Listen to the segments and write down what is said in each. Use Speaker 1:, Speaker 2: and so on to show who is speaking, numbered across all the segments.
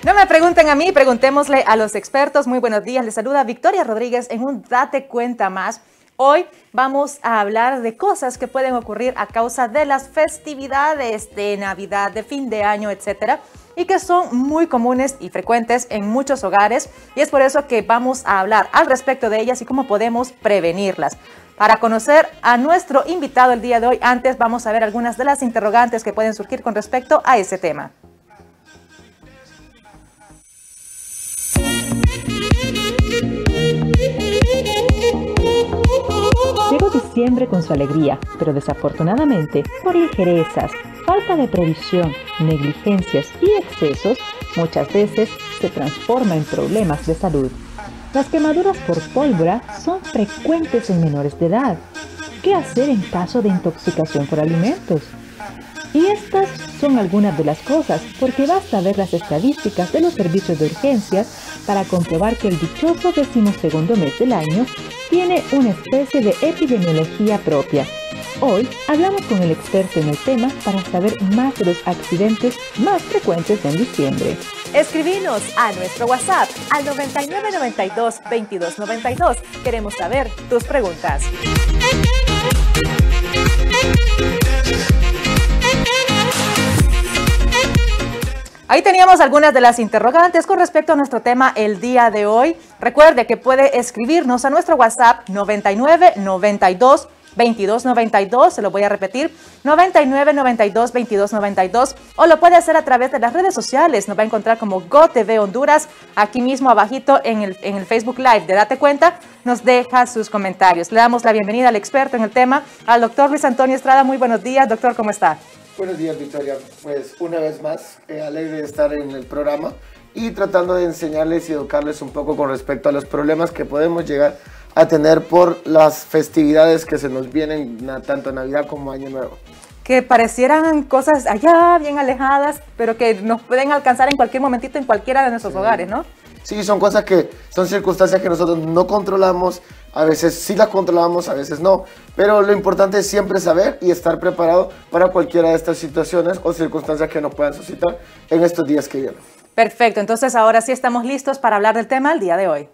Speaker 1: No me pregunten a mí, preguntémosle a los expertos. Muy buenos días, les saluda Victoria Rodríguez en un Date Cuenta Más. Hoy vamos a hablar de cosas que pueden ocurrir a causa de las festividades de Navidad, de fin de año, etcétera, y que son muy comunes y frecuentes en muchos hogares, y es por eso que vamos a hablar al respecto de ellas y cómo podemos prevenirlas. Para conocer a nuestro invitado el día de hoy, antes vamos a ver algunas de las interrogantes que pueden surgir con respecto a ese tema.
Speaker 2: Llegó diciembre con su alegría, pero desafortunadamente, por ligerezas, falta de previsión, negligencias y excesos, muchas veces se transforma en problemas de salud. Las quemaduras por pólvora son frecuentes en menores de edad. ¿Qué hacer en caso de intoxicación por alimentos? Y estas son algunas de las cosas, porque basta ver las estadísticas de los servicios de urgencias para comprobar que el dichoso 12º mes del año tiene una especie de epidemiología propia. Hoy hablamos con el experto en el tema para saber más de los accidentes más frecuentes en diciembre.
Speaker 1: Escribinos a nuestro WhatsApp al 9992-2292. Queremos saber tus preguntas. Ahí teníamos algunas de las interrogantes con respecto a nuestro tema el día de hoy. Recuerde que puede escribirnos a nuestro WhatsApp 9992-2292, se lo voy a repetir, 9992-2292, o lo puede hacer a través de las redes sociales. Nos va a encontrar como GoTV Honduras, aquí mismo abajito en el Facebook Live de Date Cuenta, nos deja sus comentarios. Le damos la bienvenida al experto en el tema, al doctor Luis Antonio Estrada. Muy buenos días, doctor, ¿cómo está?
Speaker 3: Buenos días, Victoria. Pues una vez más, alegre de estar en el programa y tratando de enseñarles y educarles un poco con respecto a los problemas que podemos llegar a tener por las festividades que se nos vienen, tanto Navidad como Año Nuevo.
Speaker 1: Que parecieran cosas allá bien alejadas, pero que nos pueden alcanzar en cualquier momentito en cualquiera de nuestros hogares, ¿no?
Speaker 3: Sí, son cosas que son circunstancias que nosotros no controlamos, a veces sí las controlamos, a veces no, pero lo importante es siempre saber y estar preparado para cualquiera de estas situaciones o circunstancias que nos puedan suscitar en estos días que vienen.
Speaker 1: Perfecto, entonces ahora sí estamos listos para hablar del tema el día de hoy.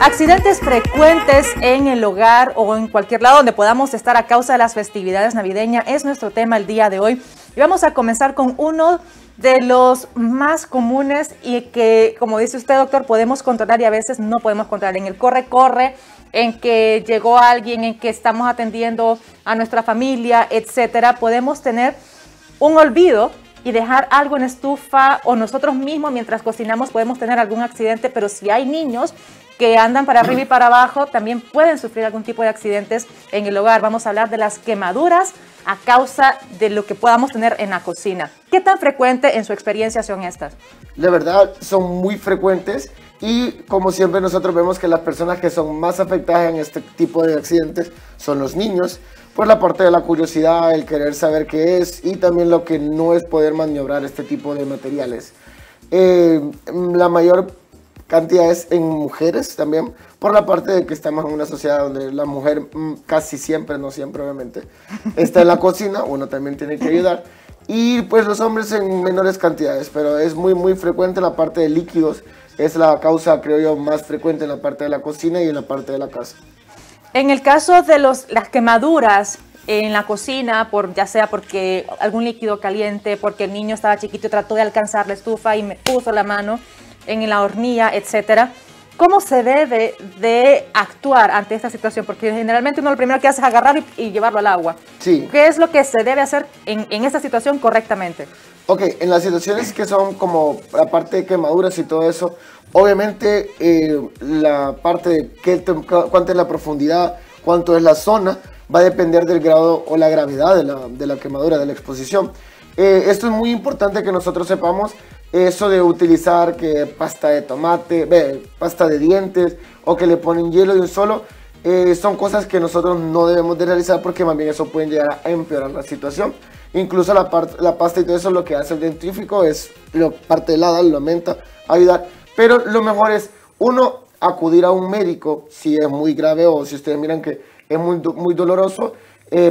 Speaker 1: Accidentes frecuentes en el hogar o en cualquier lado donde podamos estar a causa de las festividades navideñas es nuestro tema el día de hoy. Y vamos a comenzar con uno de los más comunes y que, como dice usted, doctor, podemos controlar y a veces no podemos controlar. En el corre-corre, en que llegó alguien, en que estamos atendiendo a nuestra familia, etcétera, podemos tener un olvido y dejar algo en estufa, o nosotros mismos mientras cocinamos podemos tener algún accidente, pero si hay niños que andan para arriba y para abajo, también pueden sufrir algún tipo de accidentes en el hogar. Vamos a hablar de las quemaduras a causa de lo que podamos tener en la cocina. ¿Qué tan frecuente en su experiencia son estas?
Speaker 3: De verdad, son muy frecuentes y como siempre nosotros vemos que las personas que son más afectadas en este tipo de accidentes son los niños, por la parte de la curiosidad, el querer saber qué es y también lo que no es poder maniobrar este tipo de materiales. La mayor cantidad es en mujeres también, por la parte de que estamos en una sociedad donde la mujer casi siempre, no siempre obviamente, está en la cocina, uno también tiene que ayudar, y pues los hombres en menores cantidades, pero es muy frecuente la parte de líquidos, es la causa, creo yo, más frecuente en la parte de la cocina y en la parte de la casa.
Speaker 1: En el caso de las quemaduras en la cocina, ya sea porque algún líquido caliente, porque el niño estaba chiquito y trató de alcanzar la estufa y me puso la mano en la hornilla, etcétera, ¿cómo se debe de actuar ante esta situación? Porque generalmente uno lo primero que hace es agarrar y llevarlo al agua.
Speaker 3: Sí.
Speaker 1: ¿Qué es lo que se debe hacer en esta situación correctamente?
Speaker 3: Ok, en las situaciones que son como la parte de quemaduras y todo eso, obviamente la parte de cuánto es la profundidad, cuánto es la zona, va a depender del grado o la gravedad de la quemadura, de la exposición. Esto es muy importante que nosotros sepamos eso de utilizar que pasta de tomate, pasta de dientes o que le ponen hielo de un solo. Son cosas que nosotros no debemos de realizar porque más bien eso puede llegar a empeorar la situación. Incluso la pasta y todo eso, lo que hace el dentífrico es parte de la menta ayudar. Pero lo mejor es, uno, acudir a un médico si es muy grave o si ustedes miran que es muy doloroso.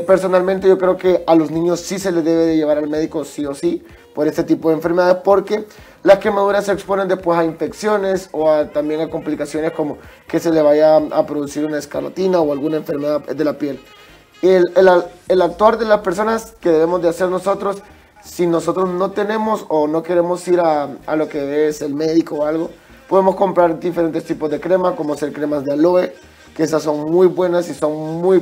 Speaker 3: Personalmente yo creo que a los niños sí se les debe de llevar al médico sí o sí por este tipo de enfermedades, porque las quemaduras se exponen después a infecciones o también a complicaciones como que se le vaya a producir una escarlatina o alguna enfermedad de la piel. El actuar de las personas que debemos de hacer nosotros, si nosotros no tenemos o no queremos ir a lo que es el médico o algo, podemos comprar diferentes tipos de crema, como ser cremas de aloe, que esas son muy buenas y son muy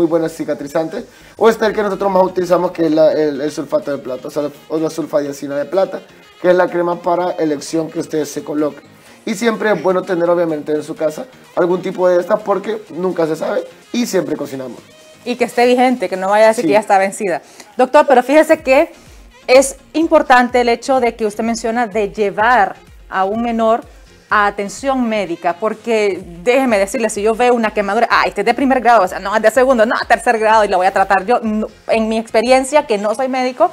Speaker 3: buenas cicatrizantes. O está el que nosotros más utilizamos, que es el sulfato de plata, o la sulfadiacina de plata, que es la crema para elección que ustedes se coloquen. Y siempre es bueno tener obviamente en su casa algún tipo de esta, porque nunca se sabe y siempre cocinamos.
Speaker 1: Y que esté vigente, que no vaya a decir
Speaker 3: Sí.
Speaker 1: que ya está vencida. Doctor, pero fíjese que es importante el hecho de que usted menciona de llevar a un menor a atención médica, porque déjeme decirle, si yo veo una quemadura, este es de primer grado, o sea, no es de segundo, no, tercer grado, y lo voy a tratar yo, en mi experiencia, que no soy médico,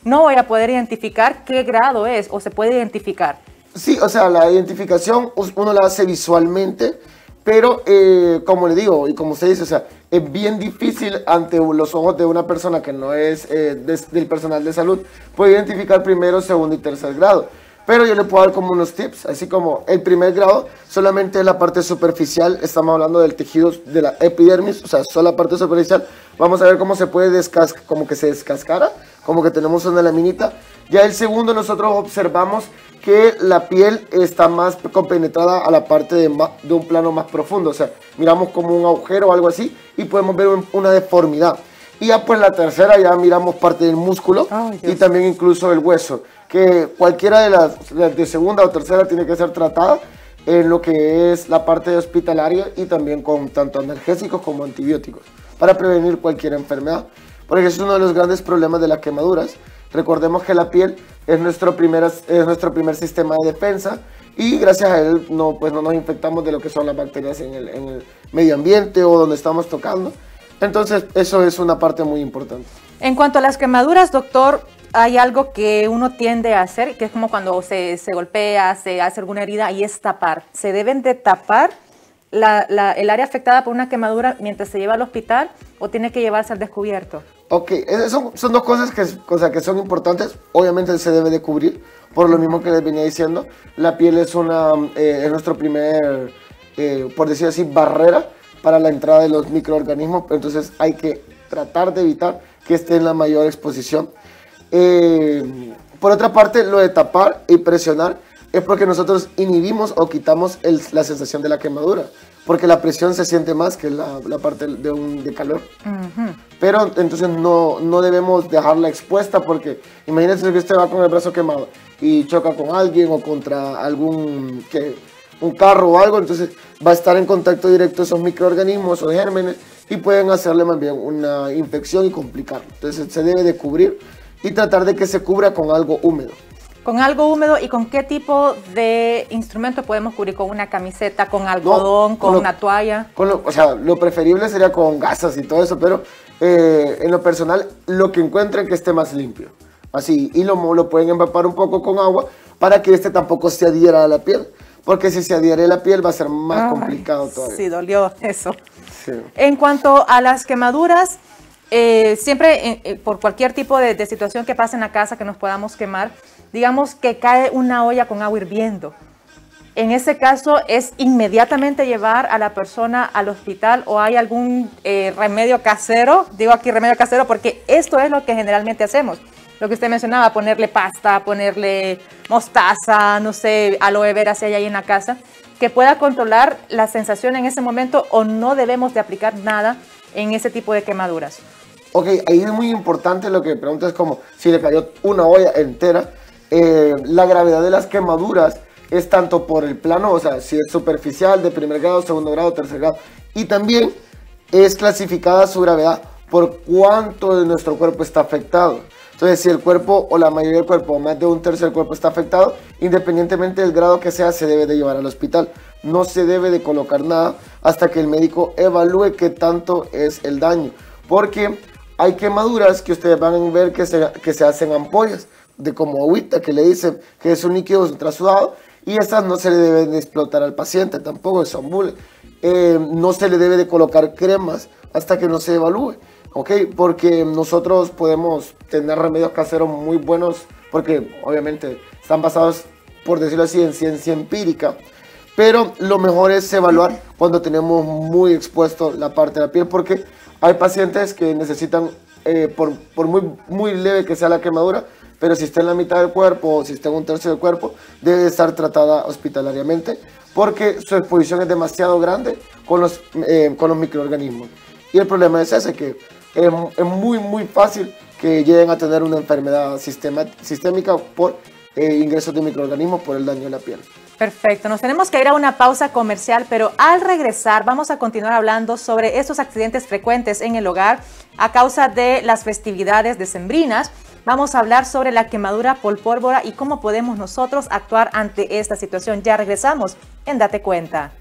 Speaker 1: no voy a poder identificar qué grado es, o se puede identificar.
Speaker 3: Sí, o sea, la identificación uno la hace visualmente, pero como le digo y como usted dice, o sea, es bien difícil ante los ojos de una persona que no es del personal de salud, puede identificar primero, segundo y tercer grado. Pero yo le puedo dar como unos tips, así como el primer grado solamente es la parte superficial, estamos hablando del tejido de la epidermis, o sea, solo la parte superficial. Vamos a ver cómo se puede como que se descascara, como que tenemos una laminita. Ya el segundo, nosotros observamos que la piel está más compenetrada a la parte de un plano más profundo, o sea, miramos como un agujero o algo así y podemos ver una deformidad. Y ya pues la tercera ya miramos parte del músculo y también incluso el hueso, que cualquiera de las de segunda o tercera tiene que ser tratada en lo que es la parte hospitalaria y también con tanto analgésicos como antibióticos para prevenir cualquier enfermedad, porque ese es uno de los grandes problemas de las quemaduras. Recordemos que la piel es nuestro primer sistema de defensa y gracias a él no nos infectamos de lo que son las bacterias en el medio ambiente o donde estamos tocando. Entonces eso es una parte muy importante.
Speaker 1: En cuanto a las quemaduras, doctor, hay algo que uno tiende a hacer, que es como cuando se golpea, se hace alguna herida, y es tapar. ¿Se deben de tapar el área afectada por una quemadura mientras se lleva al hospital o tiene que llevarse al descubierto?
Speaker 3: Ok, son dos cosas que son importantes. Obviamente se debe de cubrir, por lo mismo que les venía diciendo. La piel es nuestro primer, por decir así, barrera para la entrada de los microorganismos. Entonces hay que tratar de evitar que esté en la mayor exposición. Por otra parte, lo de tapar y presionar es porque nosotros inhibimos o quitamos la sensación de la quemadura, porque la presión se siente más que la parte de calor. Pero entonces no debemos dejarla expuesta, porque imagínense que usted va con el brazo quemado y choca con alguien o contra un carro o algo, entonces va a estar en contacto directo esos microorganismos o gérmenes y pueden hacerle más bien una infección y complicarlo. Entonces se debe de cubrir y tratar de que se cubra con algo húmedo.
Speaker 1: ¿Con algo húmedo y con qué tipo de instrumento podemos cubrir? ¿Con una camiseta, con algodón, con una toalla?
Speaker 3: O sea, lo preferible sería con gasas y todo eso, pero en lo personal, lo que encuentren que esté más limpio. Así, y lo pueden empapar un poco con agua para que tampoco se adhiera a la piel, porque si se adhiere a la piel va a ser más complicado todavía.
Speaker 1: Sí, dolió eso.
Speaker 3: Sí.
Speaker 1: En cuanto a las quemaduras, siempre por cualquier tipo de situación que pase en la casa que nos podamos quemar, digamos que cae una olla con agua hirviendo. En ese caso, ¿es inmediatamente llevar a la persona al hospital o hay algún remedio casero? Digo aquí remedio casero porque esto es lo que generalmente hacemos. Lo que usted mencionaba, ponerle pasta, ponerle mostaza, no sé, aloe vera si hay ahí en la casa, que pueda controlar la sensación en ese momento, o no debemos de aplicar nada en ese tipo de quemaduras.
Speaker 3: Ok, ahí es muy importante lo que preguntas, como si le cayó una olla entera. La gravedad de las quemaduras es tanto por el plano, o sea, si es superficial, de primer grado, segundo grado, tercer grado, y también es clasificada su gravedad por cuánto de nuestro cuerpo está afectado. Entonces, si el cuerpo o la mayoría del cuerpo o más de un tercio del cuerpo está afectado, independientemente del grado que sea, se debe de llevar al hospital. No se debe de colocar nada hasta que el médico evalúe qué tanto es el daño, porque hay quemaduras que ustedes van a ver que se hacen ampollas de como agüita, que le dicen que es un líquido ultrasudado, y estas no se le deben de explotar al paciente, tampoco son bullets. No se le debe de colocar cremas hasta que no se evalúe, ¿ok? Porque nosotros podemos tener remedios caseros muy buenos, porque obviamente están basados, por decirlo así, en ciencia empírica, pero lo mejor es evaluar cuando tenemos muy expuesto la parte de la piel, porque hay pacientes que necesitan, por muy leve que sea la quemadura, pero si está en la mitad del cuerpo o si está en un tercio del cuerpo, debe estar tratada hospitalariamente, porque su exposición es demasiado grande con los microorganismos. Y el problema es ese, que es muy fácil que lleguen a tener una enfermedad sistémica por ingresos de microorganismos por el daño de la piel.
Speaker 1: Perfecto, nos tenemos que ir a una pausa comercial, pero al regresar vamos a continuar hablando sobre estos accidentes frecuentes en el hogar a causa de las festividades decembrinas. Vamos a hablar sobre la quemadura por pólvora y cómo podemos nosotros actuar ante esta situación. Ya regresamos en Date Cuenta.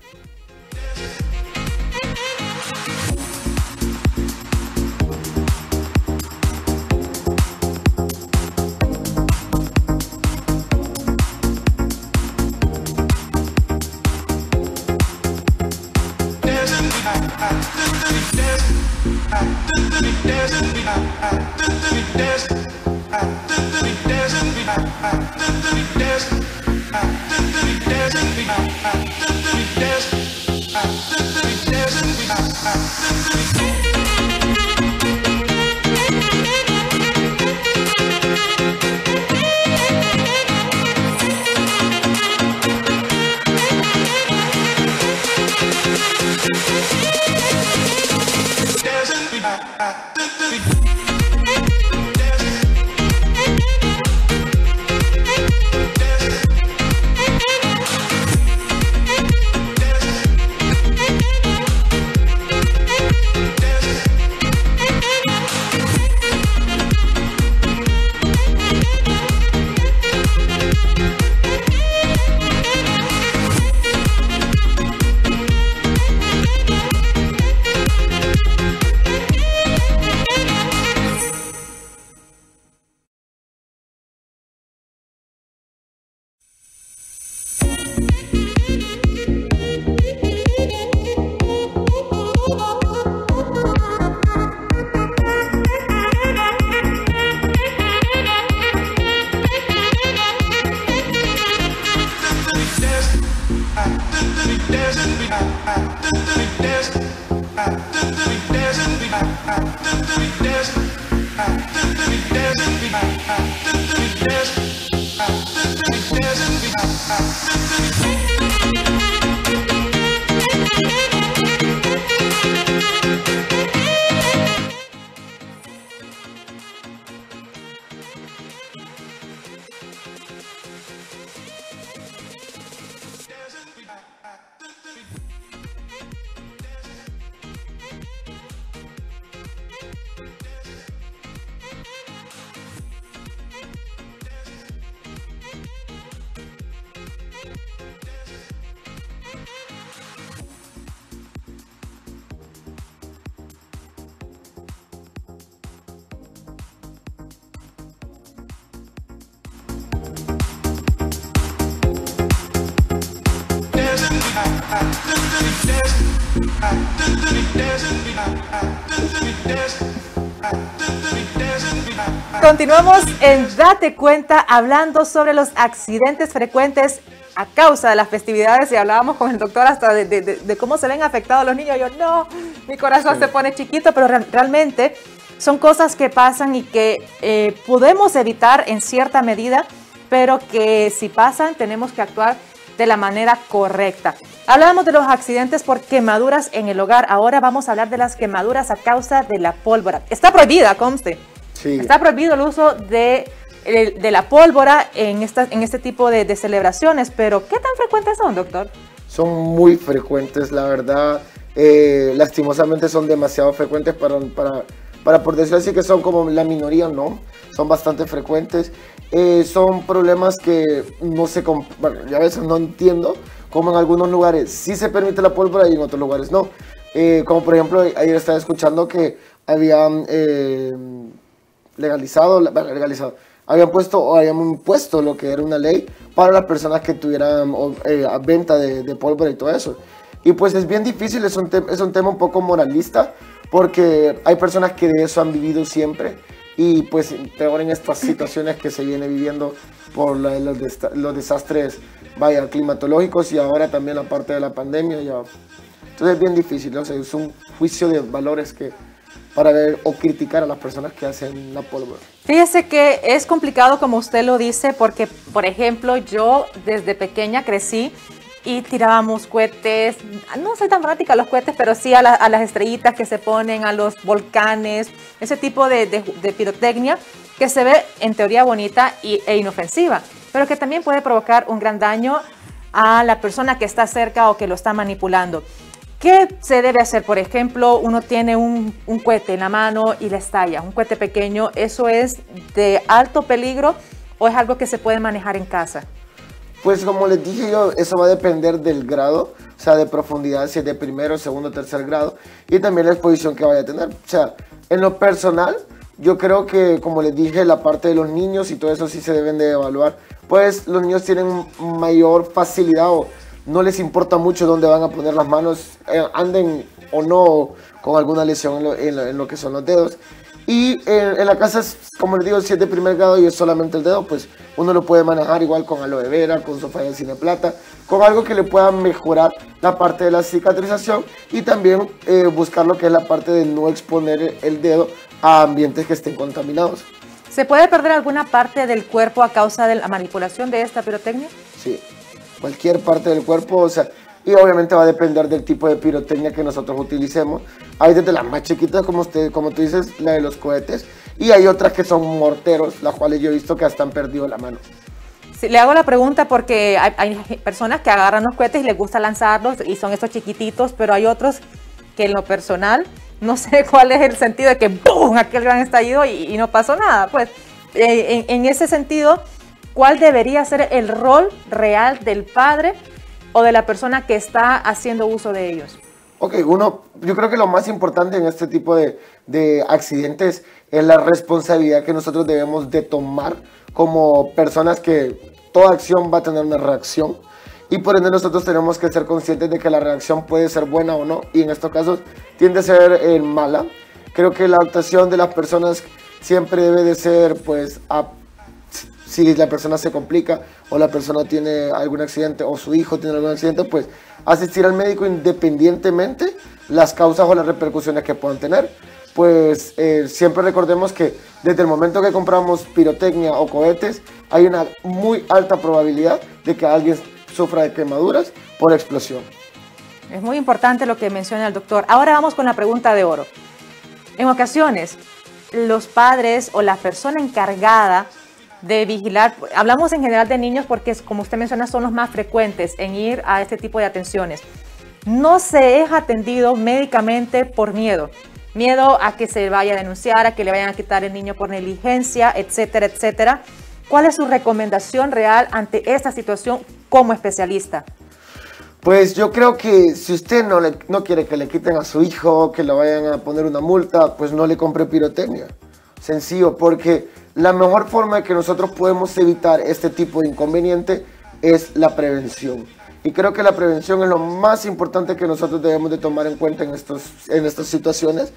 Speaker 1: Continuamos en Date Cuenta hablando sobre los accidentes frecuentes a causa de las festividades y hablábamos con el doctor hasta de cómo se ven afectados los niños. Yo no, mi corazón se pone chiquito, pero realmente son cosas que pasan y que podemos evitar en cierta medida, pero que si pasan tenemos que actuar de la manera correcta. Hablábamos de los accidentes por quemaduras en el hogar, ahora vamos a hablar de las quemaduras a causa de la pólvora. Está prohibida, conste. Sí. Está prohibido el uso de la pólvora en este tipo de celebraciones, pero ¿qué tan frecuentes son, doctor?
Speaker 3: Son muy frecuentes, la verdad. Lastimosamente son demasiado frecuentes para por decirlo así, que son como la minoría, ¿no? Son bastante frecuentes. Son problemas que no sé, bueno, yo a veces no entiendo cómo en algunos lugares sí se permite la pólvora y en otros lugares no. Como por ejemplo, ayer estaba escuchando que habían legalizado, habían impuesto lo que era una ley para las personas que tuvieran venta de pólvora y todo eso. Y pues es bien difícil, es un tema un poco moralista, porque hay personas que de eso han vivido siempre, y pues peor en estas situaciones que se viene viviendo por los desastres, vaya, climatológicos, y ahora también la parte de la pandemia. Ya. Entonces es bien difícil, o sea, es un juicio de valores para ver o criticar a las personas que hacen la pólvora.
Speaker 1: Fíjese que es complicado, como usted lo dice, porque, por ejemplo, yo desde pequeña crecí y tirábamos cohetes. No soy tan fanática a los cohetes, pero sí a las estrellitas que se ponen, a los volcanes, ese tipo de pirotecnia que se ve en teoría bonita e inofensiva, pero que también puede provocar un gran daño a la persona que está cerca o que lo está manipulando. ¿Qué se debe hacer? Por ejemplo, uno tiene un cohete en la mano y le estalla, un cohete pequeño. ¿Eso es de alto peligro o es algo que se puede manejar en casa?
Speaker 3: Pues como les dije yo, eso va a depender del grado, o sea, de profundidad, si es de primero, segundo, tercer grado, y también la exposición que vaya a tener. O sea, en lo personal, yo creo que, como les dije, la parte de los niños y todo eso sí se deben de evaluar. Pues los niños tienen mayor facilidad o no les importa mucho dónde van a poner las manos, anden o no con alguna lesión en lo que son los dedos. Y en la casa, como les digo, si es de primer grado y es solamente el dedo, pues uno lo puede manejar igual con aloe vera, con sofá de cineplata, con algo que le pueda mejorar la parte de la cicatrización, y también buscar lo que es la parte de no exponer el dedo a ambientes que estén contaminados.
Speaker 1: ¿Se puede perder alguna parte del cuerpo a causa de la manipulación de esta pirotecnia?
Speaker 3: Sí, cualquier parte del cuerpo, o sea, y obviamente va a depender del tipo de pirotecnia que nosotros utilicemos. Hay desde las más chiquitas, como tú dices, la de los cohetes, y hay otras que son morteros, las cuales yo he visto que hasta han perdido la mano.
Speaker 1: Sí, le hago la pregunta porque hay personas que agarran los cohetes y les gusta lanzarlos y son estos chiquititos, pero hay otros que en lo personal no sé cuál es el sentido de que ¡boom! Aquel gran estallido y no pasó nada. Pues en ese sentido, ¿cuál debería ser el rol real del padre o de la persona que está haciendo uso de ellos?
Speaker 3: Ok, yo creo que lo más importante en este tipo de accidentes es la responsabilidad que nosotros debemos de tomar como personas, que toda acción va a tener una reacción, y por ende nosotros tenemos que ser conscientes de que la reacción puede ser buena o no, y en estos casos tiende a ser mala. Creo que la actuación de las personas siempre debe de ser, pues, si la persona se complica o la persona tiene algún accidente o su hijo tiene algún accidente, pues asistir al médico independientemente las causas o las repercusiones que puedan tener. Pues siempre recordemos que desde el momento que compramos pirotecnia o cohetes, hay una muy alta probabilidad de que alguien sufra de quemaduras por explosión.
Speaker 1: Es muy importante lo que menciona el doctor. Ahora vamos con la pregunta de oro. En ocasiones, los padres o la persona encargada de vigilar, hablamos en general de niños porque, como usted menciona, son los más frecuentes en ir a este tipo de atenciones, no se es atendido médicamente por miedo a que se vaya a denunciar, a que le vayan a quitar el niño por negligencia, etcétera, etcétera. ¿Cuál es su recomendación real ante esta situación como especialista?
Speaker 3: Pues yo creo que si usted no quiere que le quiten a su hijo, que le vayan a poner una multa, pues no le compre pirotecnia. Sencillo, porque la mejor forma de que nosotros podemos evitar este tipo de inconveniente es la prevención. Y creo que la prevención es lo más importante que nosotros debemos de tomar en cuenta en estas situaciones.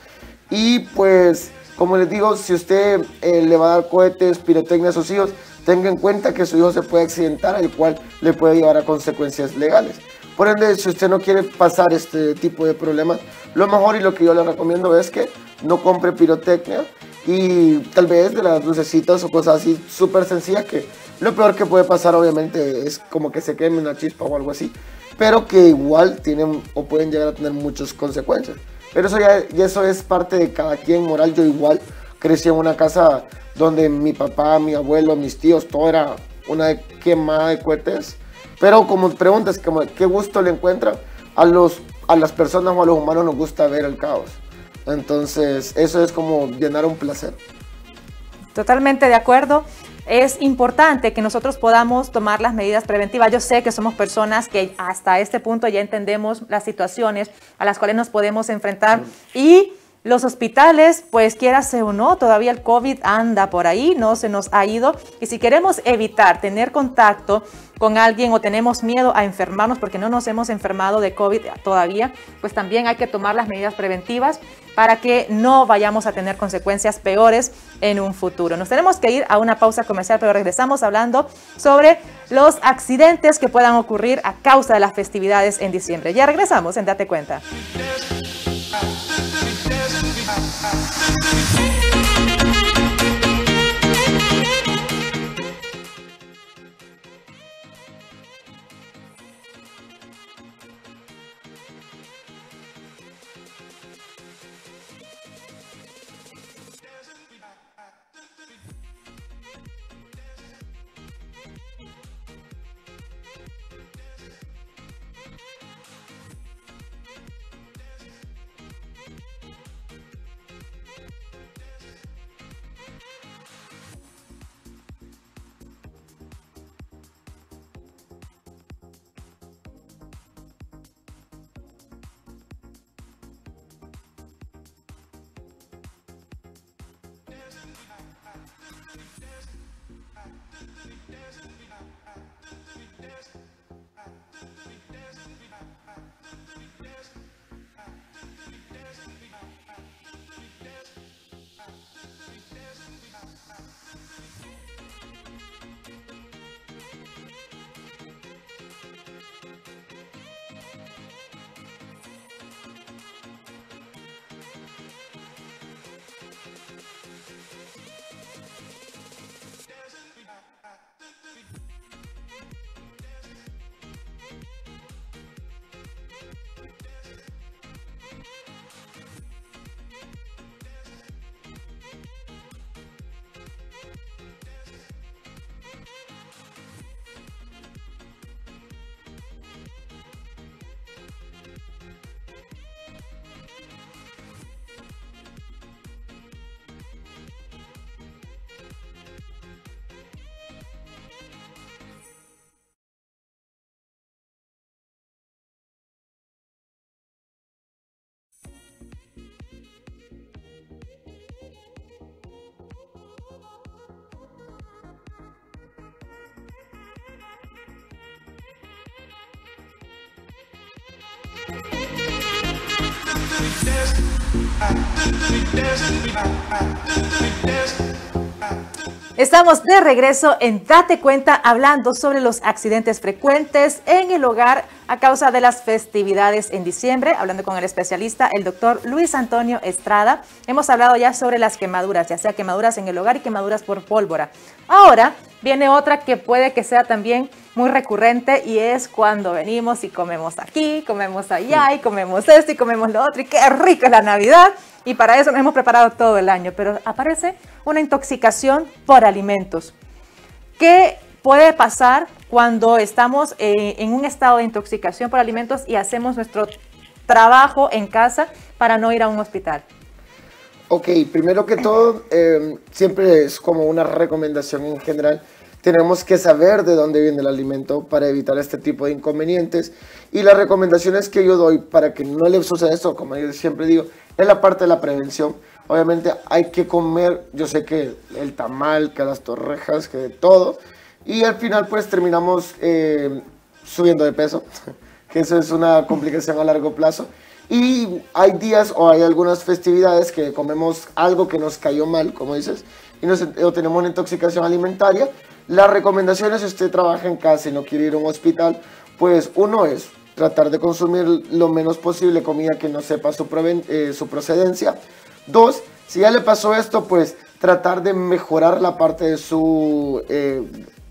Speaker 3: Y pues, como les digo, si usted le va a dar cohetes, pirotecnia a sus hijos, tenga en cuenta que su hijo se puede accidentar, el cual le puede llevar a consecuencias legales. Por ende, si usted no quiere pasar este tipo de problemas, lo mejor y lo que yo le recomiendo es que no compre pirotecnia, y tal vez de las lucecitas o cosas así súper sencillas, que lo peor que puede pasar obviamente es como que se queme una chispa o algo así, pero que igual tienen o pueden llegar a tener muchas consecuencias. Pero eso es parte de cada quien moral. Yo igual crecí en una casa donde mi papá, mi abuelo, mis tíos, todo era una quemada de cohetes. Pero como preguntas, como qué gusto le encuentra a las personas o a los humanos, nos gusta ver el caos. Entonces eso es como llenar un placer.
Speaker 1: Totalmente de acuerdo. Es importante que nosotros podamos tomar las medidas preventivas. Yo sé que somos personas que hasta este punto ya entendemos las situaciones a las cuales nos podemos enfrentar y Los hospitales, pues quiérase o no, todavía el COVID anda por ahí, no se nos ha ido. Y si queremos evitar tener contacto con alguien o tenemos miedo a enfermarnos porque no nos hemos enfermado de COVID todavía, pues también hay que tomar las medidas preventivas para que no vayamos a tener consecuencias peores en un futuro. Nos tenemos que ir a una pausa comercial, pero regresamos hablando sobre los accidentes que puedan ocurrir a causa de las festividades en diciembre. Ya regresamos en Date Cuenta. Estamos de regreso en Date Cuenta hablando sobre los accidentes frecuentes en el hogar a causa de las festividades en diciembre, hablando con el especialista, el doctor Luis Antonio Estrada. Hemos hablado ya sobre las quemaduras, ya sea quemaduras en el hogar y quemaduras por pólvora. Ahora viene otra que puede que sea también muy recurrente y es cuando venimos y comemos aquí, comemos allá y comemos esto y comemos lo otro y qué rico es la Navidad. Y para eso nos hemos preparado todo el año, pero aparece una intoxicación por alimentos. ¿Qué puede pasar cuando estamos en un estado de intoxicación por alimentos y hacemos nuestro trabajo en casa para no ir a un hospital?
Speaker 3: Ok, primero que todo, siempre es como una recomendación en general. Tenemos que saber de dónde viene el alimento para evitar este tipo de inconvenientes. Y las recomendaciones que yo doy para que no le suceda esto, como yo siempre digo, es la parte de la prevención. Obviamente hay que comer, yo sé que el tamal, que las torrejas, que de todo. Y al final pues terminamos subiendo de peso, que eso es una complicación a largo plazo. Y hay días o hay algunas festividades que comemos algo que nos cayó mal, como dices, o tenemos una intoxicación alimentaria. La recomendación es, si usted trabaja en casa y no quiere ir a un hospital, pues uno es tratar de consumir lo menos posible comida que no sepa su procedencia. Dos, si ya le pasó esto, pues tratar de mejorar la parte de su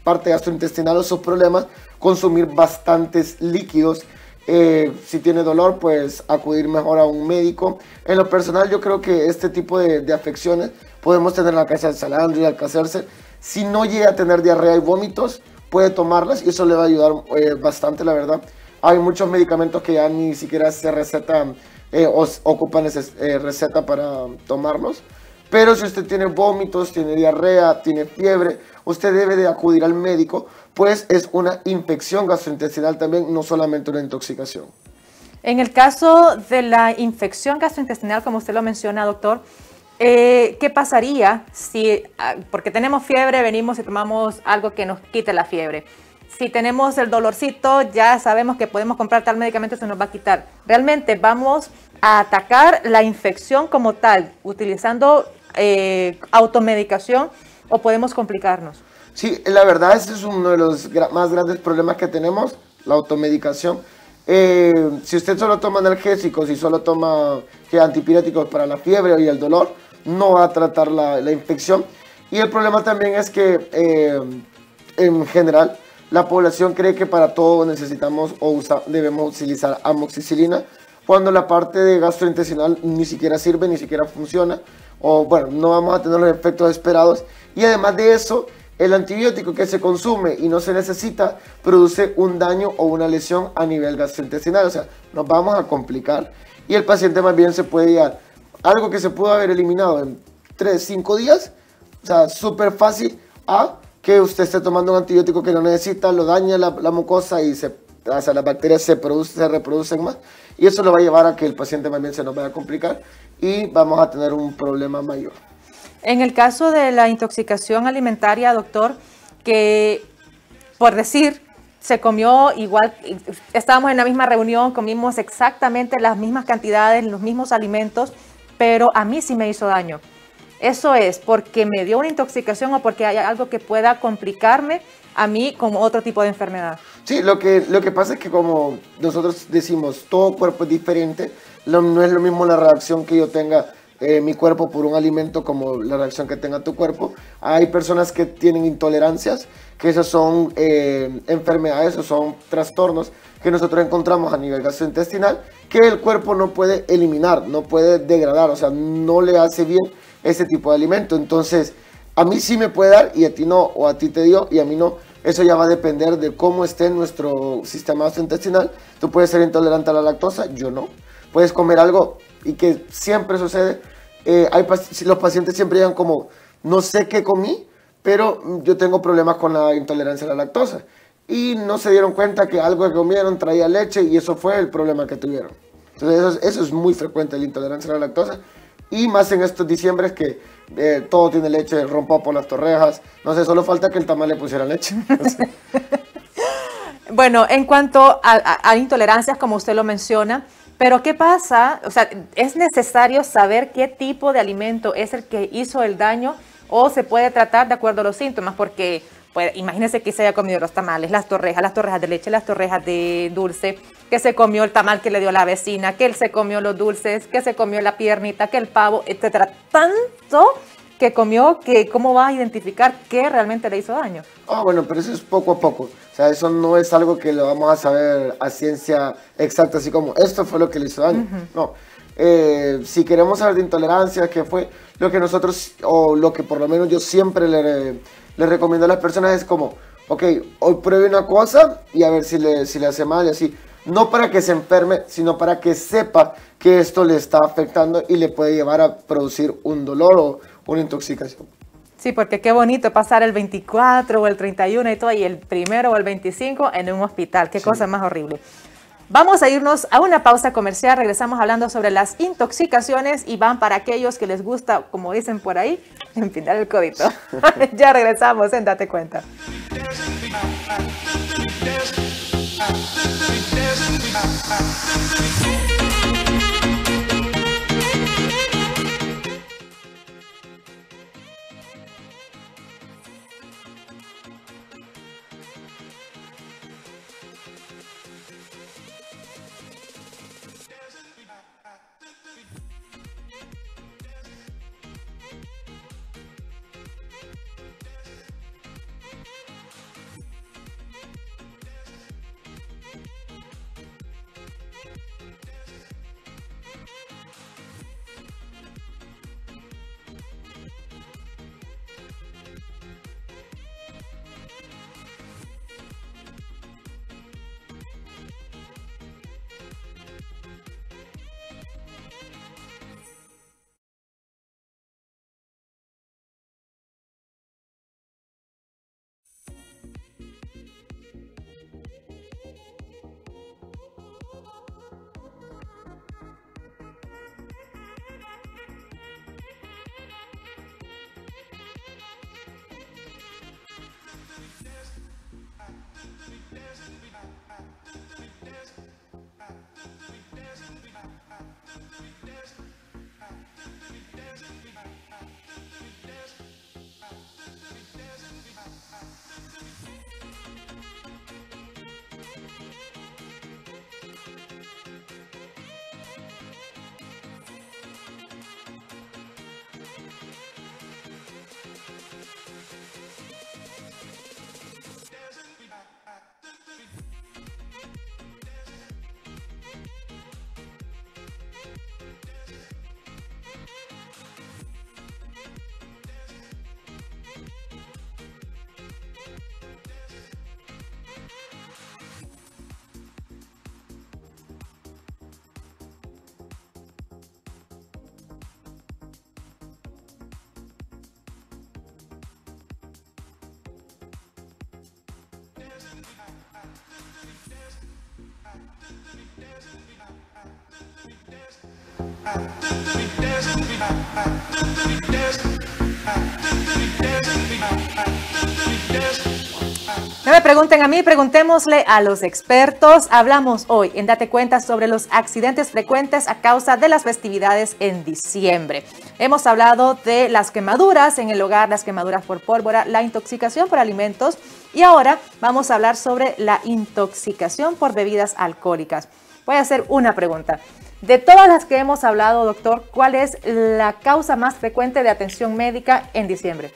Speaker 3: parte gastrointestinal o sus problemas, consumir bastantes líquidos. Si tiene dolor, pues acudir mejor a un médico. En lo personal, yo creo que este tipo de afecciones podemos tener en la casa de Salandro y Alcacercer. Si no llega a tener diarrea y vómitos, puede tomarlas y eso le va a ayudar bastante, la verdad. Hay muchos medicamentos que ya ni siquiera se recetan ocupan receta para tomarlos. Pero si usted tiene vómitos, tiene diarrea, tiene fiebre, usted debe de acudir al médico, pues es una infección gastrointestinal también, no solamente una intoxicación.
Speaker 1: En el caso de la infección gastrointestinal, como usted lo menciona, doctor, ¿qué pasaría si, porque tenemos fiebre, venimos y tomamos algo que nos quite la fiebre? Si tenemos el dolorcito, ya sabemos que podemos comprar tal medicamento, se nos va a quitar. ¿Realmente vamos a atacar la infección como tal, utilizando automedicación, o podemos complicarnos?
Speaker 3: Sí, la verdad ese es uno de los más grandes problemas que tenemos, la automedicación. Si usted solo toma analgésicos y solo toma antipiréticos para la fiebre y el dolor, no va a tratar la infección. Y el problema también es que en general la población cree que para todo necesitamos debemos utilizar amoxicilina, cuando la parte de gastrointestinal ni siquiera sirve, ni siquiera funciona, o bueno, no vamos a tener los efectos esperados. Y además de eso, el antibiótico que se consume y no se necesita produce un daño o una lesión a nivel gastrointestinal, o sea, nos vamos a complicar y el paciente más bien se puede ir algo que se pudo haber eliminado en 3-5 días, o sea, súper fácil, a que usted esté tomando un antibiótico que no necesita, lo daña la mucosa y o sea, las bacterias se reproducen más, y eso lo va a llevar a que el paciente más bien se nos vaya a complicar y vamos a tener un problema mayor.
Speaker 1: En el caso de la intoxicación alimentaria, doctor, que por decir, se comió igual, estábamos en la misma reunión, comimos exactamente las mismas cantidades, los mismos alimentos, pero a mí sí me hizo daño. ¿Eso es porque me dio una intoxicación o porque hay algo que pueda complicarme a mí con otro tipo de enfermedad?
Speaker 3: Sí, lo que pasa es que como nosotros decimos, todo cuerpo es diferente, no es lo mismo la reacción que yo tenga mi cuerpo por un alimento como la reacción que tenga tu cuerpo. Hay personas que tienen intolerancias, que esas son enfermedades o son trastornos que nosotros encontramos a nivel gastrointestinal, que el cuerpo no puede eliminar, no puede degradar, o sea, no le hace bien ese tipo de alimento. Entonces, a mí sí me puede dar y a ti no, o a ti te dio y a mí no. Eso ya va a depender de cómo esté nuestro sistema gastrointestinal. Tú puedes ser intolerante a la lactosa, yo no. Puedes comer algo y que siempre sucede. Los pacientes siempre llegan como, no sé qué comí, pero yo tengo problemas con la intolerancia a la lactosa. Y no se dieron cuenta que algo que comieron traía leche y eso fue el problema que tuvieron. Entonces eso es muy frecuente, la intolerancia a la lactosa. Y más en estos diciembres que todo tiene leche, rompo por las torrejas. No sé, solo falta que el tamal le pusiera leche. No sé.
Speaker 1: Bueno, en cuanto a intolerancias, como usted lo menciona, pero ¿qué pasa? O sea, ¿es necesario saber qué tipo de alimento es el que hizo el daño o se puede tratar de acuerdo a los síntomas? Porque pues, imagínese que se haya comido los tamales, las torrejas de leche, las torrejas de dulce, que se comió el tamal que le dio la vecina, que él se comió los dulces, que se comió la piernita, que el pavo, etcétera. Tanto que comió que ¿cómo va a identificar qué realmente le hizo daño?
Speaker 3: Bueno, pero eso es poco a poco. O sea, eso no es algo que lo vamos a saber a ciencia exacta, así como esto fue lo que le hizo daño. No. Si queremos saber de intolerancia, qué fue lo que nosotros, o lo que por lo menos yo siempre le recomiendo a las personas es como, ok, hoy pruebe una cosa y a ver si le hace mal y así. No para que se enferme, sino para que sepa que esto le está afectando y le puede llevar a producir un dolor o una intoxicación.
Speaker 1: Sí, porque qué bonito pasar el 24 o el 31 y todo, y el 1 o el 25 en un hospital. Qué cosa más horrible. Vamos a irnos a una pausa comercial. Regresamos hablando sobre las intoxicaciones y van para aquellos que les gusta, como dicen por ahí, empinar el codito. Ya regresamos en Date Cuenta. No me pregunten a mí, preguntémosle a los expertos. Hablamos hoy en Date Cuenta sobre los accidentes frecuentes a causa de las festividades en diciembre. Hemos hablado de las quemaduras en el hogar, las quemaduras por pólvora, la intoxicación por alimentos y ahora vamos a hablar sobre la intoxicación por bebidas alcohólicas. Voy a hacer una pregunta. De todas las que hemos hablado, doctor, ¿cuál es la causa más frecuente de atención médica en diciembre?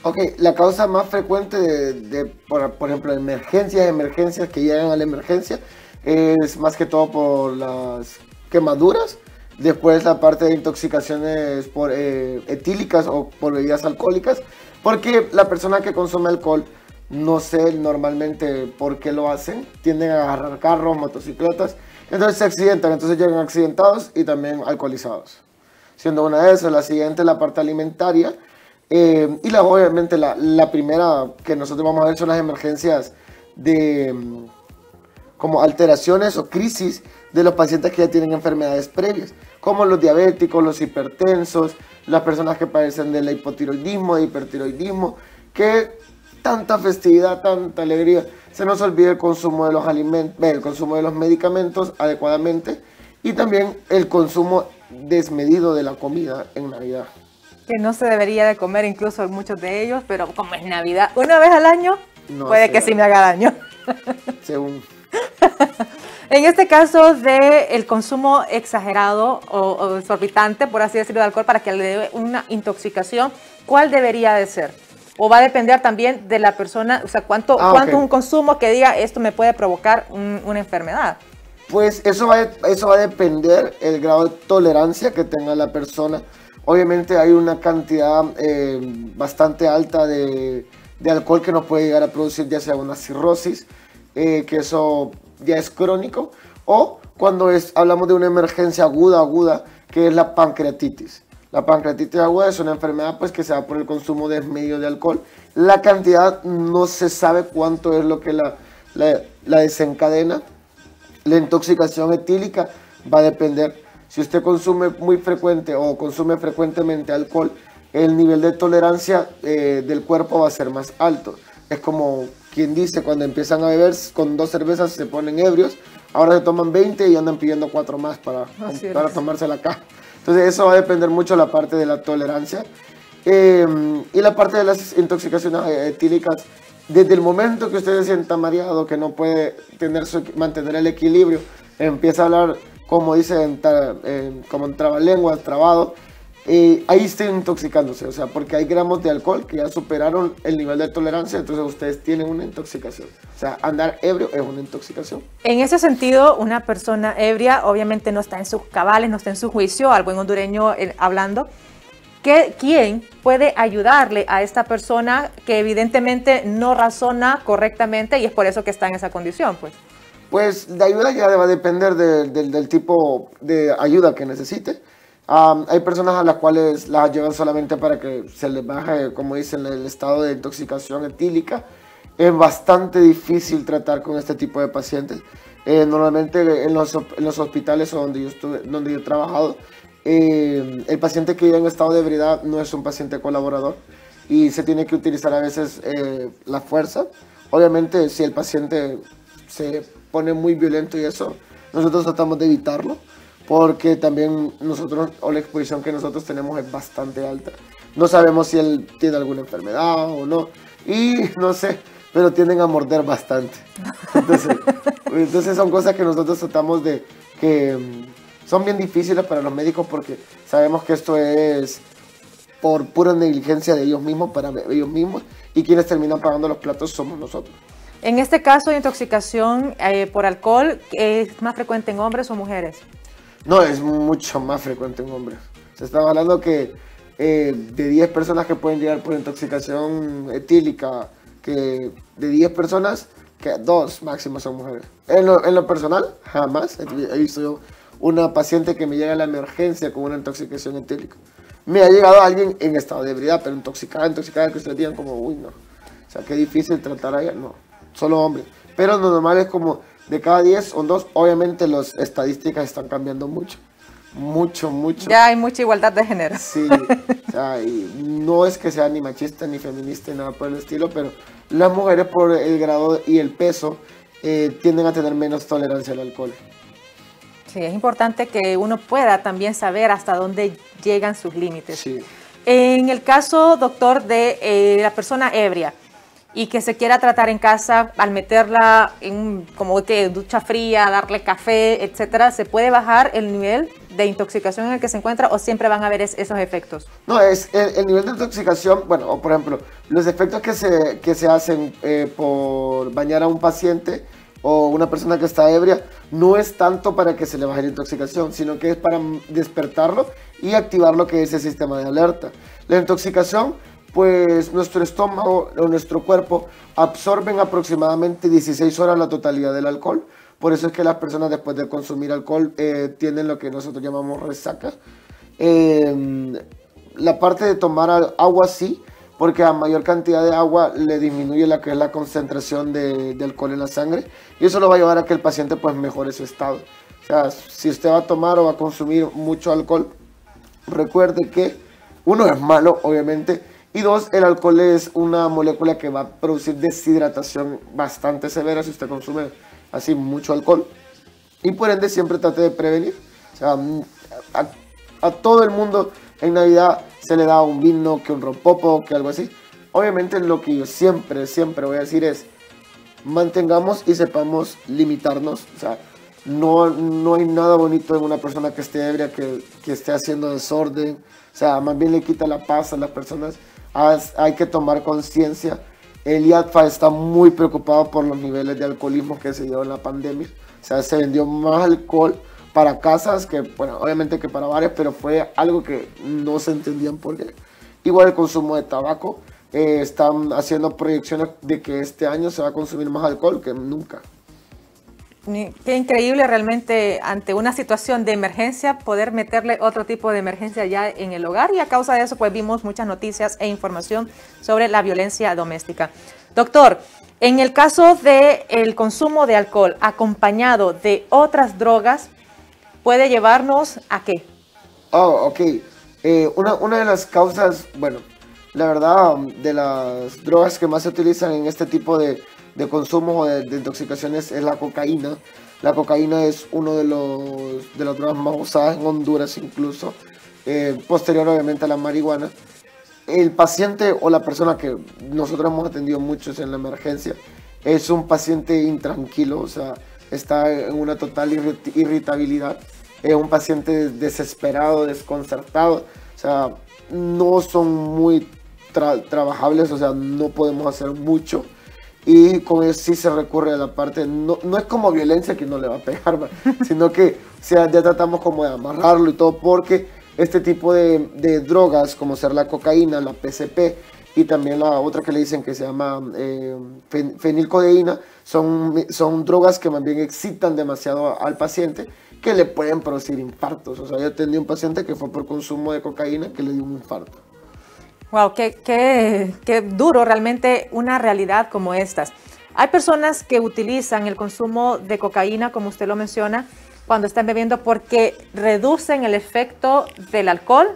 Speaker 3: Ok, la causa más frecuente por ejemplo, emergencias que llegan a la emergencia es más que todo por las quemaduras, después la parte de intoxicaciones por etílicas o por bebidas alcohólicas, porque la persona que consume alcohol, no sé normalmente por qué lo hacen, tienden a agarrar carros, motocicletas, entonces se accidentan, entonces llegan accidentados y también alcoholizados. Siendo una de esas, la siguiente, la parte alimentaria. Y obviamente la primera que nosotros vamos a ver son las emergencias de como alteraciones o crisis de los pacientes que ya tienen enfermedades previas, como los diabéticos, los hipertensos, las personas que padecen del hipotiroidismo, de hipertiroidismo, que tanta festividad, tanta alegría, se nos olvida el consumo de los alimentos, el consumo de los medicamentos adecuadamente y también el consumo desmedido de la comida en Navidad.
Speaker 1: Que no se debería de comer incluso muchos de ellos, pero como es Navidad, una vez al año, no puede que sí me haga daño.
Speaker 3: Según.
Speaker 1: En este caso del consumo exagerado o exorbitante, por así decirlo, de alcohol para que le dé una intoxicación, ¿cuál debería de ser? ¿O va a depender también de la persona? O sea, ¿cuánto es un consumo que diga esto me puede provocar una enfermedad?
Speaker 3: Pues eso va a depender el grado de tolerancia que tenga la persona. Obviamente hay una cantidad bastante alta de alcohol que nos puede llegar a producir ya sea una cirrosis, que eso ya es crónico, o cuando hablamos de una emergencia aguda, que es la pancreatitis. La pancreatitis aguda es una enfermedad pues, que se da por el consumo desmedido de alcohol. La cantidad no se sabe cuánto es lo que la desencadena. La intoxicación etílica va a depender. Si usted consume muy frecuente o consume frecuentemente alcohol, el nivel de tolerancia del cuerpo va a ser más alto. Es como quien dice, cuando empiezan a beber, con 2 cervezas se ponen ebrios, ahora se toman 20 y andan pidiendo 4 más para tomarse la caja. Entonces eso va a depender mucho de la parte de la tolerancia. Y la parte de las intoxicaciones etílicas, desde el momento que usted se sienta mareado, que no puede mantener el equilibrio, empieza a hablar, como dicen, como en trabalenguas, trabado, ahí está intoxicándose, o sea, porque hay gramos de alcohol que ya superaron el nivel de tolerancia, entonces ustedes tienen una intoxicación. O sea, andar ebrio es una intoxicación.
Speaker 1: En ese sentido, una persona ebria obviamente no está en sus cabales, no está en su juicio, al buen hondureño hablando. ¿Quién puede ayudarle a esta persona que evidentemente no razona correctamente y es por eso que está en esa condición, pues?
Speaker 3: Pues la ayuda ya va a depender del tipo de ayuda que necesite. Hay personas a las cuales las llevan solamente para que se les baje, como dicen, el estado de intoxicación etílica. Es bastante difícil tratar con este tipo de pacientes. Normalmente en los hospitales donde yo he trabajado, el paciente que llega en estado de ebriedad no es un paciente colaborador y se tiene que utilizar a veces la fuerza. Obviamente si el paciente se pone muy violento y eso, nosotros tratamos de evitarlo porque también la exposición que nosotros tenemos es bastante alta. No sabemos si él tiene alguna enfermedad o no y no sé, pero tienden a morder bastante. Entonces son cosas que nosotros tratamos que son bien difíciles para los médicos porque sabemos que esto es por pura negligencia de ellos mismos, para ellos mismos, y quienes terminan pagando los platos somos nosotros.
Speaker 1: En este caso de intoxicación por alcohol, ¿es más frecuente en hombres o mujeres?
Speaker 3: No, es mucho más frecuente en hombres. Se está hablando que de 10 personas que pueden llegar por intoxicación etílica, que de 10 personas, que 2 máximo son mujeres. En lo personal, jamás he visto yo una paciente que me llega a la emergencia con una intoxicación etílica. Me ha llegado alguien en estado de ebriedad, pero intoxicada, que ustedes digan como, uy, no. O sea, qué difícil tratar a ella, no. Solo hombres. Pero lo normal es como de cada 10 son 2. Obviamente las estadísticas están cambiando mucho. Mucho.
Speaker 1: Ya hay mucha igualdad de género.
Speaker 3: Sí, o sea, y no es que sea ni machista ni feminista ni nada por el estilo, pero las mujeres por el grado y el peso tienden a tener menos tolerancia al alcohol.
Speaker 1: Sí, es importante que uno pueda también saber hasta dónde llegan sus límites.
Speaker 3: Sí.
Speaker 1: En el caso, doctor, de la persona ebria y que se quiera tratar en casa, al meterla en como que ducha fría, darle café, etcétera, ¿se puede bajar el nivel de intoxicación en el que se encuentra o siempre van a haber esos efectos?
Speaker 3: No, es el nivel de intoxicación, bueno, o por ejemplo, los efectos que se hacen por bañar a un paciente o una persona que está ebria, no es tanto para que se le baje la intoxicación, sino que es para despertarlo y activar lo que es el sistema de alerta. La intoxicación, pues nuestro estómago o nuestro cuerpo absorben aproximadamente 16 horas la totalidad del alcohol. Por eso es que las personas después de consumir alcohol tienen lo que nosotros llamamos resaca. La parte de tomar agua sí, porque a mayor cantidad de agua le disminuye la que es la concentración de alcohol en la sangre y eso lo va a llevar a que el paciente pues mejore su estado. O sea, si usted va a tomar o va a consumir mucho alcohol, recuerde que uno es malo, obviamente, y dos, el alcohol es una molécula que va a producir deshidratación bastante severa si usted consume así mucho alcohol. Y por ende siempre trate de prevenir. O sea, a todo el mundo en Navidad se le da un vino, que un rompopo, que algo así. Obviamente lo que yo siempre voy a decir es, mantengamos y sepamos limitarnos. O sea, no hay nada bonito en una persona que esté ebria, que esté haciendo desorden. O sea, más bien le quita la paz a las personas. Hay que tomar conciencia. El IATFA está muy preocupado por los niveles de alcoholismo que se dio en la pandemia. O sea, se vendió más alcohol para casas que, bueno, obviamente que para bares, pero fue algo que no se entendían por qué. Igual el consumo de tabaco. Están haciendo proyecciones de que este año se va a consumir más alcohol que nunca.
Speaker 1: Qué increíble realmente ante una situación de emergencia poder meterle otro tipo de emergencia ya en el hogar y a causa de eso pues vimos muchas noticias e información sobre la violencia doméstica. Doctor, en el caso del consumo de alcohol acompañado de otras drogas, ¿puede llevarnos a qué?
Speaker 3: Oh, ok. Una de las causas, bueno, la verdad, de las drogas que más se utilizan en este tipo de consumo o de intoxicaciones es la cocaína. La cocaína es uno de las drogas más usadas en Honduras incluso, posterior obviamente a la marihuana. El paciente o la persona que nosotros hemos atendido muchos en la emergencia es un paciente intranquilo, o sea, está en una total irritabilidad, es un paciente desesperado, desconcertado, o sea, no son muy trabajables, o sea, no podemos hacer mucho. Y con eso sí se recurre a la parte, no es como violencia que no le va a pegar, sino que o sea, ya tratamos como de amarrarlo y todo, porque este tipo de drogas, como ser la cocaína, la PCP y también la otra que le dicen que se llama fenilcodeína, son drogas que más bien excitan demasiado al paciente, que le pueden producir infartos. O sea, yo atendí a un paciente que fue por consumo de cocaína que le dio un infarto.
Speaker 1: Wow, qué duro realmente una realidad como estas. Hay personas que utilizan el consumo de cocaína, como usted lo menciona, cuando están bebiendo porque reducen el efecto del alcohol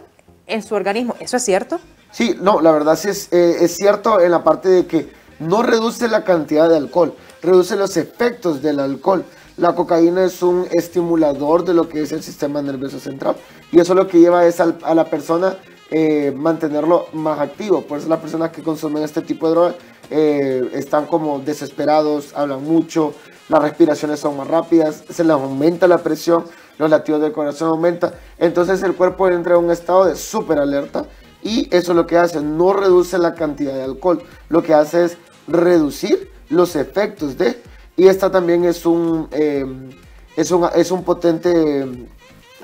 Speaker 1: en su organismo. ¿Eso es cierto?
Speaker 3: Sí, no, la verdad sí es cierto en la parte de que no reduce la cantidad de alcohol, reduce los efectos del alcohol. La cocaína es un estimulador de lo que es el sistema nervioso central y eso lo que lleva es a la persona mantenerlo más activo. Por eso las personas que consumen este tipo de drogas están como desesperados, hablan mucho, las respiraciones son más rápidas, se les aumenta la presión, los latidos del corazón aumentan, entonces el cuerpo entra en un estado de súper alerta y eso lo que hace, no reduce la cantidad de alcohol, lo que hace es reducir los efectos de, y esta también es un potente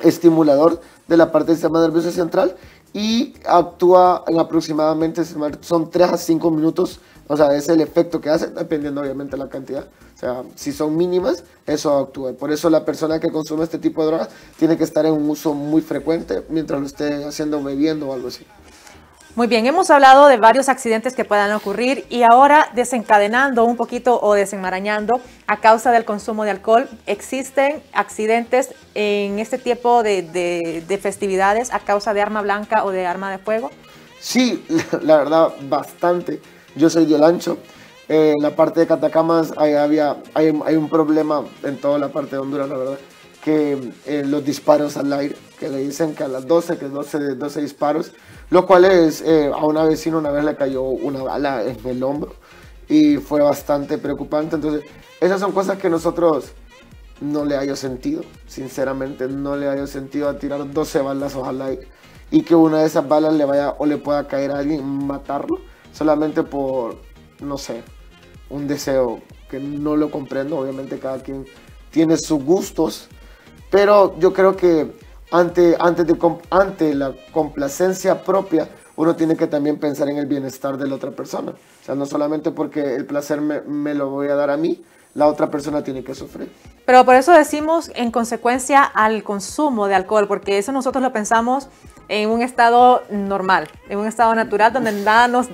Speaker 3: estimulador de la parte del sistema nervioso central y actúa en aproximadamente, son 3 a 5 minutos, o sea, es el efecto que hace, dependiendo obviamente de la cantidad. O sea, si son mínimas, eso actúa. Por eso la persona que consume este tipo de drogas tiene que estar en un uso muy frecuente mientras lo esté haciendo, bebiendo o algo así.
Speaker 1: Muy bien, hemos hablado de varios accidentes que puedan ocurrir y ahora desencadenando un poquito o desenmarañando a causa del consumo de alcohol, ¿existen accidentes en este tipo de festividades a causa de arma blanca o de arma de fuego?
Speaker 3: Sí, la verdad, bastante. Yo soy de Olancho. En la parte de Catacamas hay un problema en toda la parte de Honduras, la verdad, que los disparos al aire, que le dicen que a las 12, que 12 disparos, lo cual es, a una vecina una vez le cayó una bala en el hombro y fue bastante preocupante. Entonces, esas son cosas que nosotros no le hallo sentido, sinceramente, no le hallo sentido a tirar 12 balazos al aire y que una de esas balas le vaya o le pueda caer a alguien, matarlo, solamente por, no sé, un deseo que no lo comprendo. Obviamente cada quien tiene sus gustos, pero yo creo que ante la complacencia propia, uno tiene que también pensar en el bienestar de la otra persona. O sea, no solamente porque el placer me lo voy a dar a mí, la otra persona tiene que sufrir.
Speaker 1: Pero por eso decimos en consecuencia al consumo de alcohol, porque eso nosotros lo pensamos en un estado normal, en un estado natural donde nada nos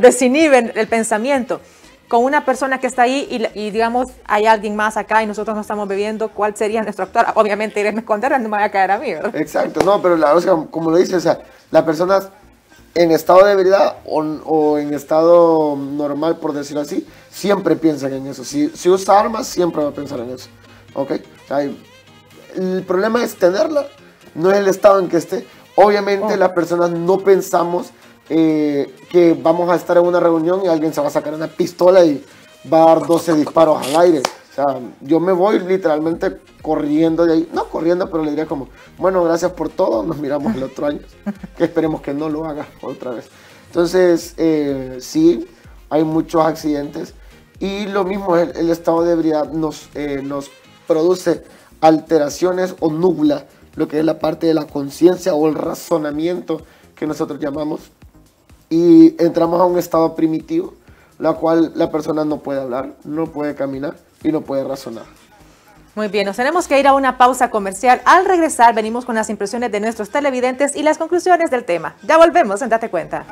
Speaker 1: desinhibe el pensamiento. Con una persona que está ahí y digamos hay alguien más acá y nosotros no estamos bebiendo, ¿cuál sería nuestro actuar? Obviamente irme a esconder, no me vaya a caer a mí, ¿verdad?
Speaker 3: Exacto, no, pero o sea, como lo dice, o sea, las personas en estado de ebriedad o en estado normal, por decirlo así, siempre piensan en eso. Si usa armas, siempre va a pensar en eso, ¿ok? O sea, el problema es tenerla, no es el estado en que esté. Obviamente las personas no pensamos que vamos a estar en una reunión y alguien se va a sacar una pistola y va a dar 12 disparos al aire. O sea, yo me voy literalmente corriendo de ahí. No corriendo, pero le diría como, bueno, gracias por todo, nos miramos el otro año. Que esperemos que no lo haga otra vez. Entonces, sí, hay muchos accidentes. Y lo mismo, el estado de ebriedad nos produce alteraciones o nubla lo que es la parte de la conciencia o el razonamiento que nosotros llamamos. Y entramos a un estado primitivo, la cual la persona no puede hablar, no puede caminar y no puede razonar.
Speaker 1: Muy bien, nos tenemos que ir a una pausa comercial. Al regresar venimos con las impresiones de nuestros televidentes y las conclusiones del tema. Ya volvemos en Date Cuenta.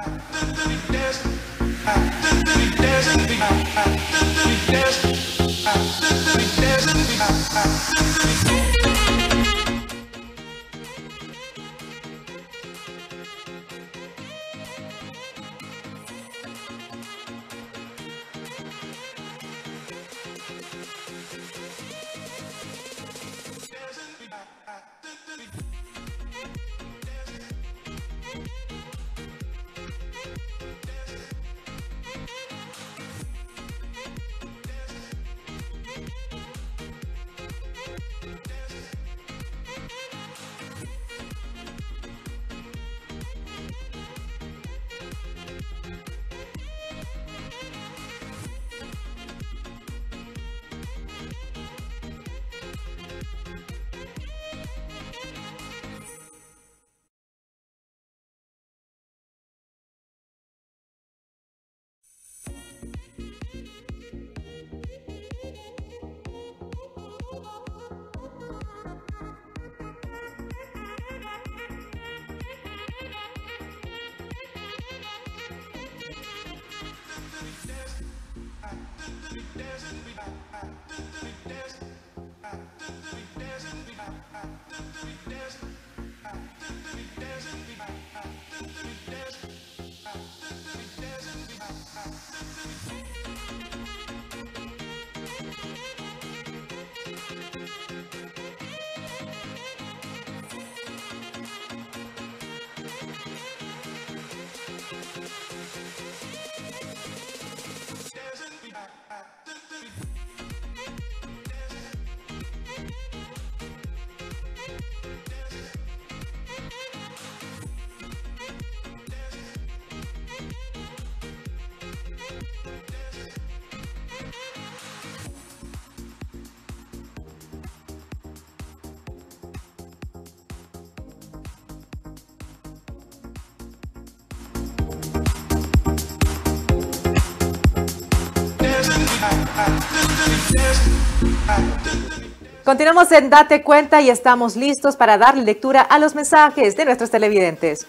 Speaker 1: Continuamos en Date Cuenta y estamos listos para darle lectura a los mensajes de nuestros televidentes.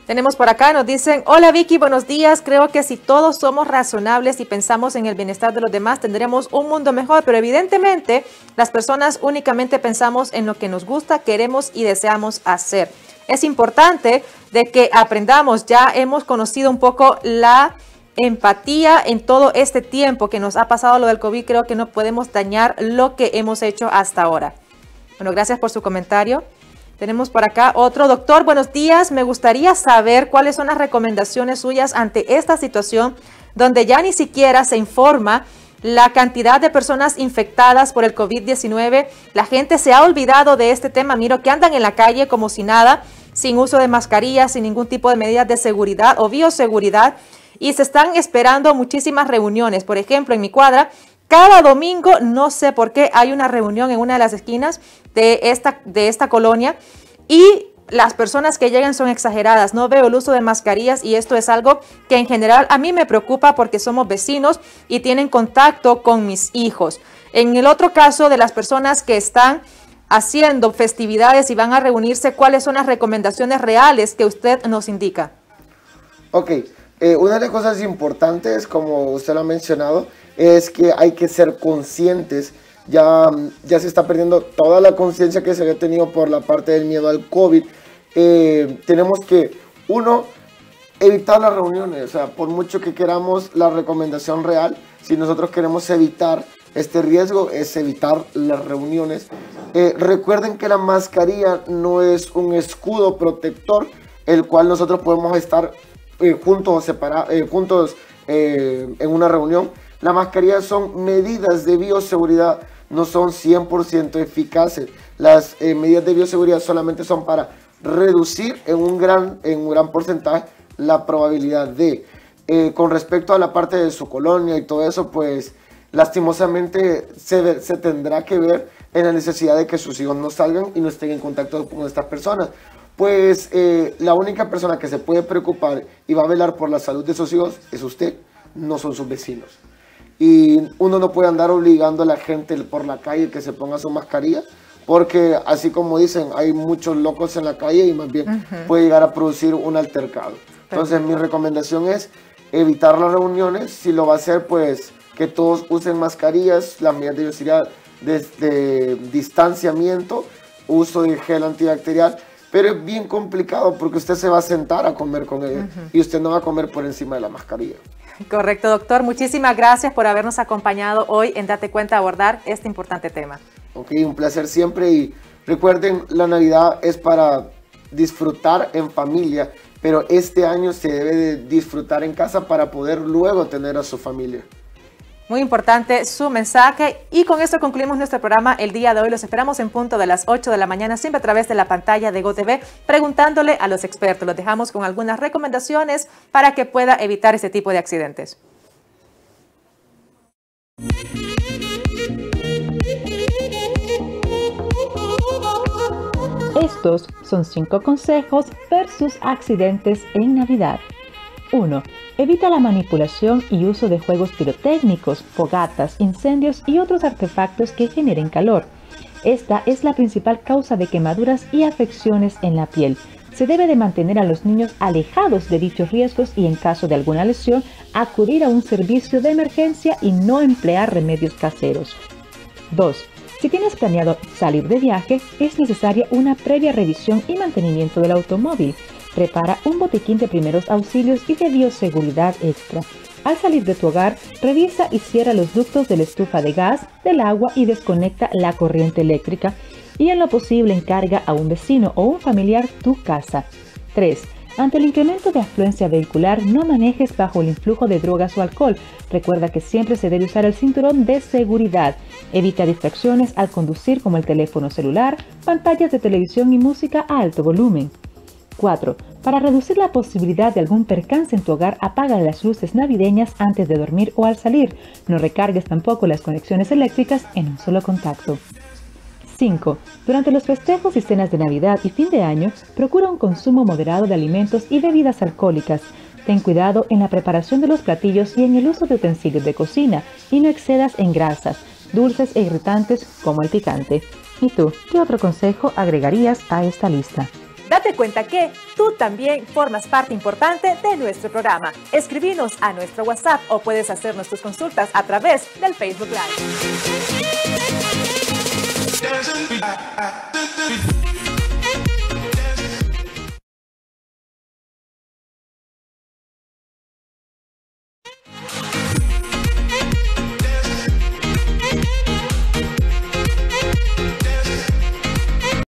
Speaker 1: Tenemos por acá, nos dicen, hola Vicky, buenos días. Creo que si todos somos razonables y pensamos en el bienestar de los demás, tendremos un mundo mejor. Pero evidentemente, las personas únicamente pensamos en lo que nos gusta, queremos y deseamos hacer. Es importante de que aprendamos, ya hemos conocido un poco la empatía en todo este tiempo que nos ha pasado lo del COVID. Creo que no podemos dañar lo que hemos hecho hasta ahora. Bueno, gracias por su comentario. Tenemos por acá otro. Doctor, buenos días. Me gustaría saber cuáles son las recomendaciones suyas ante esta situación donde ya ni siquiera se informa la cantidad de personas infectadas por el COVID-19. La gente se ha olvidado de este tema. Miro que andan en la calle como si nada, sin uso de mascarillas, sin ningún tipo de medidas de seguridad o bioseguridad. Y se están esperando muchísimas reuniones. Por ejemplo, en mi cuadra, cada domingo, no sé por qué, hay una reunión en una de las esquinas de esta colonia y las personas que llegan son exageradas. No veo el uso de mascarillas y esto es algo que en general a mí me preocupa porque somos vecinos y tienen contacto con mis hijos. En el otro caso de las personas que están haciendo festividades y van a reunirse, ¿cuáles son las recomendaciones reales que usted nos indica?
Speaker 3: Ok, una de las cosas importantes, como usted lo ha mencionado, es que hay que ser conscientes. Ya se está perdiendo toda la conciencia que se había tenido por la parte del miedo al COVID. Tenemos que, uno, evitar las reuniones. O sea, por mucho que queramos la recomendación real, si nosotros queremos evitar este riesgo, es evitar las reuniones. Recuerden que la mascarilla no es un escudo protector, el cual nosotros podemos estar juntos en una reunión. Las mascarillas son medidas de bioseguridad, no son 100% eficaces. Las medidas de bioseguridad solamente son para reducir en un gran porcentaje la probabilidad de. Con respecto a la parte de su colonia y todo eso, pues lastimosamente se tendrá que ver en la necesidad de que sus hijos no salgan y no estén en contacto con estas personas. Pues la única persona que se puede preocupar y va a velar por la salud de sus hijos es usted, no son sus vecinos. Y uno no puede andar obligando a la gente por la calle que se ponga su mascarilla, porque así como dicen, hay muchos locos en la calle y más bien puede llegar a producir un altercado. Entonces mi recomendación es evitar las reuniones. Si lo va a hacer, pues que todos usen mascarillas, las medidas de bioseguridad, de distanciamiento, uso de gel antibacterial. Pero es bien complicado porque usted se va a sentar a comer con ella y usted no va a comer por encima de la mascarilla.
Speaker 1: Correcto, doctor. Muchísimas gracias por habernos acompañado hoy en Date Cuenta a abordar este importante tema.
Speaker 3: Ok, un placer siempre y recuerden, la Navidad es para disfrutar en familia, pero este año se debe de disfrutar en casa para poder luego tener a su familia.
Speaker 1: Muy importante su mensaje y con esto concluimos nuestro programa el día de hoy. Los esperamos en punto de las 8 de la mañana, siempre a través de la pantalla de GoTV, preguntándole a los expertos. Los dejamos con algunas recomendaciones para que pueda evitar este tipo de accidentes.
Speaker 2: Estos son 5 consejos versus accidentes en Navidad. 1. Evita la manipulación y uso de juegos pirotécnicos, fogatas, incendios y otros artefactos que generen calor. Esta es la principal causa de quemaduras y afecciones en la piel. Se debe de mantener a los niños alejados de dichos riesgos y en caso de alguna lesión, acudir a un servicio de emergencia y no emplear remedios caseros. 2. Si tienes planeado salir de viaje, es necesaria una previa revisión y mantenimiento del automóvil. Prepara un botiquín de primeros auxilios y de bioseguridad extra. Al salir de tu hogar, revisa y cierra los ductos de la estufa de gas, del agua y desconecta la corriente eléctrica. Y en lo posible encarga a un vecino o un familiar tu casa. 3. Ante el incremento de afluencia vehicular, no manejes bajo el influjo de drogas o alcohol. Recuerda que siempre se debe usar el cinturón de seguridad. Evita distracciones al conducir como el teléfono celular, pantallas de televisión y música a alto volumen. 4. Para reducir la posibilidad de algún percance en tu hogar, apaga las luces navideñas antes de dormir o al salir. No recargues tampoco las conexiones eléctricas en un solo contacto. 5. Durante los festejos y cenas de Navidad y fin de año, procura un consumo moderado de alimentos y bebidas alcohólicas. Ten cuidado en la preparación de los platillos y en el uso de utensilios de cocina y no excedas en grasas. dulces e irritantes como el picante. ¿Y tú, qué otro consejo agregarías a esta lista?
Speaker 1: Date cuenta que tú también formas parte importante de nuestro programa. Escribinos a nuestro WhatsApp o puedes hacernos tus consultas a través del Facebook Live.